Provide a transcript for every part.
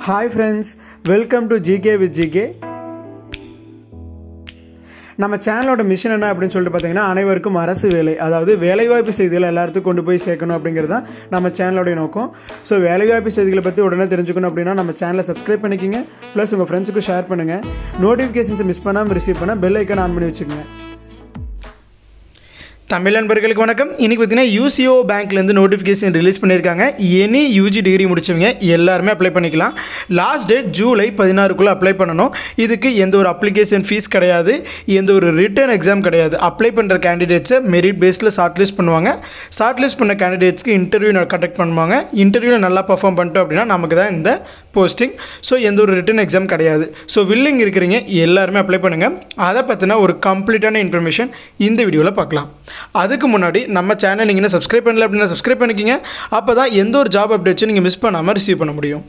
Hi friends, welcome to GK with GK. நம்ம சேனலோட mission என்ன அப்படின்னு சொல்லிட்டு பார்த்தீங்கன்னா அனைவருக்கும் அரசு வேலை, அதாவது வேலைவாய்ப்பு செய்திகளை எல்லாத்துக்கும் கொண்டு போய் சேர்க்கணும் அப்படிங்கிறது தான் நம்ம சேனலோடைய நோக்கம். ஸோ வேலைவாய்ப்பு செய்திகளை பற்றி உடனே தெரிஞ்சுக்கணும் அப்படின்னா நம்ம சேனலை சப்ஸ்கிரைப் பண்ணிக்கிங்க, ப்ளஸ் உங்கள் ஃப்ரெண்ட்ஸுக்கும் ஷேர் பண்ணுங்கள். நோட்டிஃபிகேஷன்ஸை மிஸ் பண்ணாமல் ரிசீவ் பண்ண பெல் ஐக்கான் ஆன் பண்ணி வச்சுக்கோங்க. தமிழ் நண்பர்களுக்கு வணக்கம். இன்றைக்கி பார்த்தீங்கன்னா யூசிஓ பேங்க்லேருந்து நோட்டிஃபிகேஷன் ரிலீஸ் பண்ணியிருக்காங்க. எனி யூஜி டிகிரி முடிச்சவங்க எல்லாருமே அப்ளை பண்ணிக்கலாம். லாஸ்ட் டேட் ஜூலை 16 அப்ளை பண்ணணும். இதுக்கு எந்த ஒரு அப்ளிகேஷன் ஃபீஸ் கிடையாது, எந்த ஒரு ரிட்டன் எக்ஸாம் கிடையாது. அப்ளை பண்ணுற கேண்டிடேட்ஸை மெரிட் பேஸில் ஷார்ட் லிஸ்ட் பண்ணுவாங்க. ஷார்ட் லிஸ்ட் பண்ண கேண்டிடேட்ஸ்க்கு இன்டர்வியூ கண்டக்ட் பண்ணுவாங்க. இன்டர்வியூவில் நல்லா பர்ஃபார்ம் பண்ணிட்டோம் அப்படின்னா நமக்கு தான் இந்த போஸ்டிங். ஸோ எந்த ஒரு ரிட்டன் எக்ஸாம் கிடையாது. ஸோ வில்லிங் இருக்கிறீங்க எல்லாருமே அப்ளை பண்ணுங்கள். அதை பற்றின ஒரு கம்ப்ளீட்டான இன்ஃபர்மேஷன் இந்த வீடியோவில் பார்க்கலாம். அதுக்கு முன்னாடி நம்ம சேனல் நீங்கள் சப்ஸ்கிரைப் பண்ணல அப்படின்னா சப்ஸ்கிரைப் பண்ணிக்கிங்க. அப்போ தான் எந்த ஒரு ஜாப் அப்டேட்ஸும் நீங்கள் மிஸ் பண்ணாமல் ரிசீவ் பண்ண முடியும்.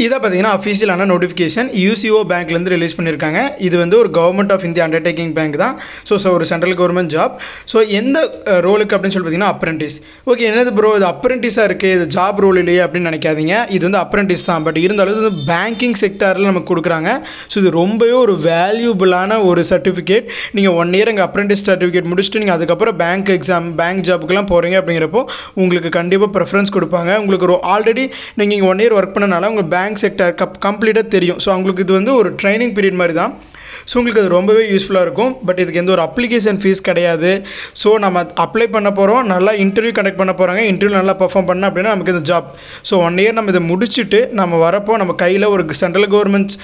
இதை பார்த்தீங்கன்னா அஃபீஷியலான நோட்டிஃபிகேஷன் யூசிஓ பேங்க்லேருந்து ரிலீஸ் பண்ணியிருக்காங்க. இது வந்து ஒரு government of India undertaking bank தான். ஸோ ஒரு சென்ட்ரல் கவர்மெண்ட் ஜாப். ஸோ எந்த ரோலுக்கு அப்படின்னு சொல்லி பார்த்தீங்கன்னா அப்ரெண்டிஸ். ஓகே, என்னது ப்ரோ இது அப்ரெண்டிஸாக இருக்குது, இது ஜாப் ரோல் இல்லையே அப்படின்னு நினைக்காதீங்க. இது வந்து அப்ரெண்டிஸ் தான். பட் இருந்தாலும் இது வந்து பேங்கிங் செக்டாரில் நமக்கு கொடுக்குறாங்க. ஸோ இது ரொம்பவே ஒரு வேல்யூபிளான ஒரு சர்டிஃபிகேட். நீங்கள் 1 இயர் அங்கே அப்ரெண்டிஸ் சர்டிஃபிகேட் முடிச்சுட்டு நீங்கள் அதுக்கப்புறம் பேங்க் எக்ஸாம் பேங்க் ஜாப்புக்கெல்லாம் போகிறீங்க அப்படிங்கிறப்போ உங்களுக்கு கண்டிப்பாக ப்ரெஃபரன்ஸ் கொடுப்பாங்க. உங்களுக்கு ஆல்ரெடி நீங்கள் இங்கே 1 இயர் ஒர்க் பண்ணனால உங்கள் பேங்க் செக்டர் கம்ப்ளீட்டாக தெரியும். ஸோ அவங்களுக்கு இது வந்து ஒரு ட்ரைனிங் பீரியட் மாதிரி தான். ஸோ உங்களுக்கு அது ரொம்பவே யூஸ்ஃபுல்லாக இருக்கும். பட் இதுக்கு எந்த ஒரு அப்ளிகேஷன் ஃபீஸ் கிடையாது. ஸோ நம்ம அப்ளை பண்ண போகிறோம், நல்லா இன்டர்வியூ கண்டக்ட் பண்ண போகிறாங்க. இன்டர்வியூ நல்லா பர்ஃபார்ம் பண்ண அப்படின்னா நமக்கு இந்த ஜாப். ஸோ 1 இயர் நம்ம இதை முடிச்சுட்டு நம்ம வரப்போ நம்ம கையில் ஒரு central government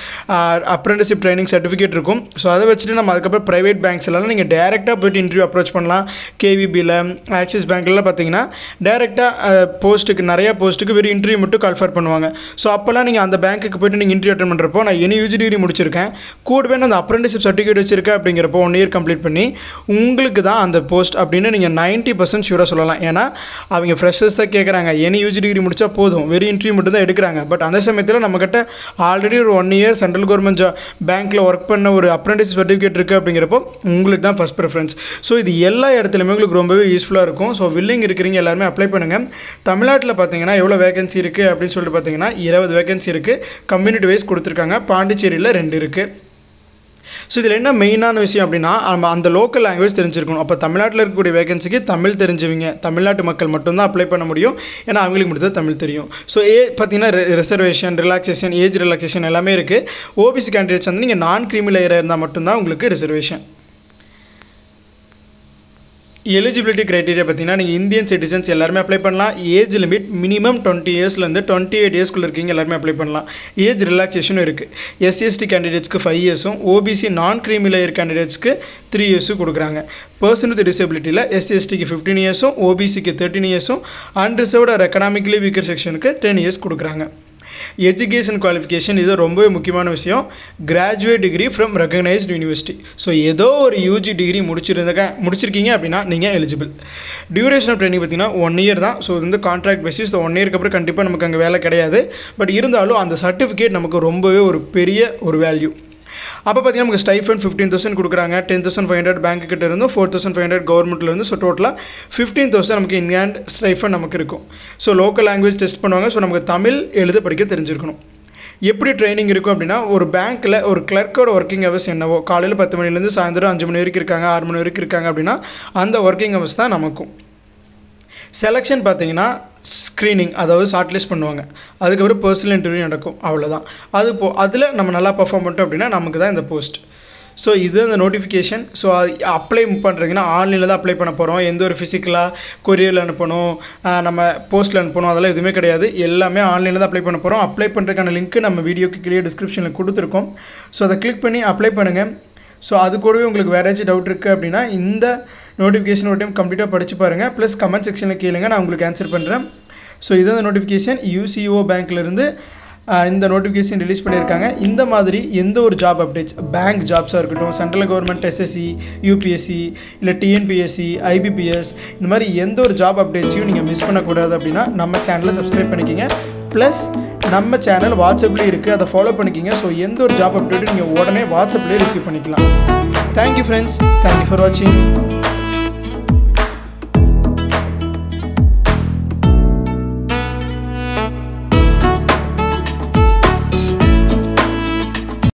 apprenticeship training certificate இருக்கும். ஸோ அதை வச்சுட்டு நம்ம அதுக்கப்புறம் ப்ரைவேட் பேங்க்ஸ் எல்லாம் நீங்கள் டேரெக்டாக போய்ட்டு இன்டர்வியூ அப்ரோச் பண்ணலாம். கேவிபியில் ஆக்சிஸ் பேங்க்லாம் பார்த்தீங்கன்னா டேரெக்டாக போஸ்ட்டுக்கு நிறையா போஸ்ட்டுக்கு வெறும் இன்டர்வியூ மட்டும் கால்ஃபர் பண்ணுவாங்க. ஸோ அப்போல்லாம் நீங்கள் அந்த பேங்க்குக்கு போய்ட்டு நீங்கள் இன்டர்வியூ அட்டன் பண்ணுறப்போ நான் எனி யூஜி டிகிரி முடிச்சிருக்கேன், கூடவே நான் அந்த அப்ரெண்டிஸ்ஷிப் சர்டிஃபிகேட் வச்சிருக்கேன் அப்படிங்கிறப்போ 1 இயர் கம்ப்ளீட் பண்ணி உங்களுக்கு தான் அந்த போஸ்ட் அப்படின்னு நீங்கள் 90% ஷூராக சொல்லலாம். ஏன்னா அவங்க ஃப்ரெஷர்ஸ் தான் கேட்குறாங்க. எனி யூஜி டிகிரி முடிச்சா போதும், வெறும் இன்டர்வியூ மட்டும் தான் எடுக்கிறாங்க. பட் அந்த சமயத்தில் நம்மக்கிட்ட ஆல்ரெடி ஒரு 1 இயர் சென்ட்ரல் கவர்மெண்ட் பேங்க்கில் ஒர்க் பண்ண ஒரு அப்ரெண்டிஸ் சர்டிஃபிகேட் இருக்குது அப்படிங்கிறப்போ உங்களுக்கு தான் ஃபஸ்ட் ப்ரிஃபரன்ஸ். ஸோ இது எல்லா இடத்துலையுமே உங்களுக்கு ரொம்பவே யூஸ்ஃபுல்லாக இருக்கும். ஸோ வில்லிங் இருக்கிறீங்க எல்லாருமே அப்ளை பண்ணுங்கள். தமிழ்நாட்டில் பார்த்தீங்கன்னா எவ்வளோ வேகன்சி இருக்குது அப்படின்னு சொல்லிட்டு பார்த்தீங்கன்னா 20 வேகன்சி இருக்குது. கம்யூனிட்டி வைஸ் கொடுத்துருக்காங்க. பாண்டிச்சேரியில் 2 இருக்குது. ஸோ இதில் என்ன மெயினான விஷயம் அப்படின்னா நம்ம அந்த லோக்கல் லாங்குவேஜ் தெரிஞ்சிருக்கணும். அப்போ தமிழ்நாட்டில் இருக்கக்கூடிய வேகன்சிக்கு தமிழ் தெரிஞ்சவங்க, தமிழ்நாட்டு மக்கள் மட்டும்தான் அப்ளை பண்ண முடியும். ஏன்னா அவங்களுக்கு மட்டும் தான் தமிழ் தெரியும். ஸோ பார்த்தீங்கன்னா ரிசர்வேஷன், ரிலாக்ஸேஷன், ஏஜ் ரிலாக்ஸேஷன் எல்லாமே இருக்குது. ஓபிசி கேண்டிடேட்ஸ் வந்து நீங்கள் நான் கிரீமி லேயராக இருந்தால் மட்டும்தான் உங்களுக்கு ரிசர்வேஷன். எலிஜிபிலிட்டி க்ரைட்டீரியா பார்த்தீங்கன்னா நீங்கள் இந்தியன் சிட்டிசன்ஸ் எல்லாருமே அப்ளை பண்ணலாம். ஏஜ் லிமிட் மினிமம் 20 இயர்ஸ்லேருந்து 28 இயர்ஸ்க்குள்ளே இருக்கீங்க எல்லாருமே அப்ளை பண்ணலாம். ஏஜ் ரிலாக்ஸேஷனும் இருக்குது. எஸ்சிஎஸ்டி கேண்டிடேட்ஸ்க்கு 5 இயர்ஸும், ஓபிசி நான் கிரீமி லேயர் கேண்டிடேட்ஸ்க்கு 3 இயர்ஸும் கொடுக்குறாங்க. பர்சன் வித் டிசபிலிட்டியில் எஸ்சிஎஸ்டிக்கு 15 இயர்ஸும், ஓபிசிக்கு 13 இயர்ஸும், அன்ரிசர்வ்டு ஆர் எக்கனாமிக்கலி வீக்கர் செக்ஷனுக்கு 10 இயர்ஸ் கொடுக்குறாங்க. எஜுகேஷன் குவாலிஃபிகேஷன் இது ரொம்பவே முக்கியமான விஷயம். Graduate degree from recognised university. So ஏதோ ஒரு யூஜி டிகிரி முடிச்சிருக்கீங்க அப்படின்னா நீங்கள் எலிஜிபிள். டியூரேஷன் ஆஃப் ட்ரைனிங் பார்த்தீங்கன்னா 1 இயர் தான். ஸோ இது வந்து கான்ட்ராக்ட் பேசிஸ். 1 இயருக்கு அப்புறம் கண்டிப்பாக நமக்கு அங்கே வேலை கிடையாது. பட் இருந்தாலும் அந்த சர்டிஃபிகேட் நமக்கு ரொம்பவே ஒரு பெரிய ஒரு வேல்யூ. அப்போ பார்த்தீங்கன்னா நமக்கு ஸ்டைஃபண்ட் 15,000 கொடுக்குறாங்க. 10,500 பேங்க் கிட்ட இருந்தும் 4,500 கவர்மெண்ட்டில் இருந்து. ஸோ டோட்டலாக 15,000 நமக்கு இன்ஹேண்ட் ஸ்டைஃபண்ட் நமக்கு இருக்கும். ஸோ லோக்கல் லாங்குவேஜ் டெஸ்ட் பண்ணுவாங்க. ஸோ நமக்கு தமிழ் எழுத படிக்க தெரிஞ்சிருக்கணும். எப்படி ட்ரைனிங் இருக்கும் அப்படின்னா ஒரு பேங்க்கில் ஒரு கிளர்க்கோட ஒர்க்கிங் ஹவர்ஸ் என்னவோ காலையில் 10 மணிலேருந்து சாயந்தரம் 5 மணி வரைக்கும் இருக்காங்க, 6 மணி வரைக்கும் இருக்காங்க அப்படின்னா அந்த ஒர்க்கிங் ஹவர்ஸ் தான் நமக்கும். செலெக்ஷன் பார்த்தீங்கன்னா ஸ்க்ரீனிங், அதாவது ஷார்ட் லிஸ்ட் பண்ணுவாங்க. அதுக்கப்புறம் பர்சனல் இன்டர்வியூ நடக்கும். அவ்வளோதான். அதில் நம்ம நல்லா பர்ஃபார்ம் பண்ணிட்டோம் அப்படின்னா நமக்கு தான் இந்த போஸ்ட். ஸோ இது அந்த நோட்டிஃபிகேஷன். ஸோ அப்ளை பண்ணுறீங்கன்னா ஆன்லைனில் தான் அப்ளை பண்ண போகிறோம். எந்த ஒரு ஃபிசிக்கலாக கொரியரில் அனுப்பணும், நம்ம போஸ்ட்டில் அனுப்பணும், அதெல்லாம் எதுவுமே கிடையாது. எல்லாமே ஆன்லைனில் தான் அப்ளை பண்ண போகிறோம். அப்ளை பண்ணுறதுக்கான லிங்க்கு நம்ம வீடியோக்கு கீழே டிஸ்கிரிப்ஷனில் கொடுத்துருக்கோம். ஸோ அதை கிளிக் பண்ணி அப்ளை பண்ணுங்கள். ஸோ அது கூடவே உங்களுக்கு வேறு ஏதாச்சும் டவுட் இருக்குது அப்படின்னா இந்த நோட்டிஃபிகேஷன் ஒரு டைம் கம்ப்ளீட்டாக படித்து பாருங்கள். ப்ளஸ் கமெண்ட் செக்ஷனில் கேளுங்க, நான் உங்களுக்கு ஆன்சர் பண்ணுறேன். ஸோ இது அந்த நோட்டிஃபிகேஷன் யூசிஓ பேங்க்லேருந்து இந்த நோட்டிஃபிகேஷன் ரிலீஸ் பண்ணியிருக்காங்க. இந்த மாதிரி எந்த ஒரு ஜாப் அப்டேட்ஸ், பேங்க் ஜாப்ஸாக இருக்கட்டும், சென்ட்ரல் கவர்மெண்ட் எஸ்எஸ்சி, யூபிஎஸ்சி, இல்லை டிஎன்பிஎஸ்சி, ஐபிபிஎஸ், இந்த மாதிரி எந்த ஒரு ஜாப் அப்டேட்ஸையும் நீங்கள் மிஸ் பண்ணக்கூடாது அப்படின்னா நம்ம சேனலை சப்ஸ்கிரைப் பண்ணிக்கிங்க. ப்ளஸ் நம்ம சேனல் வாட்ஸ்அப்லேயே இருக்குது, அதை ஃபாலோ பண்ணிக்கிங்க. ஸோ எந்த ஒரு ஜாப் அப்டேட்டும் நீங்கள் உடனே வாட்ஸ்அப்லேயே ரிசீவ் பண்ணிக்கலாம். தேங்க்யூ ஃப்ரெண்ட்ஸ், தேங்க்யூ ஃபார் வாட்சிங்.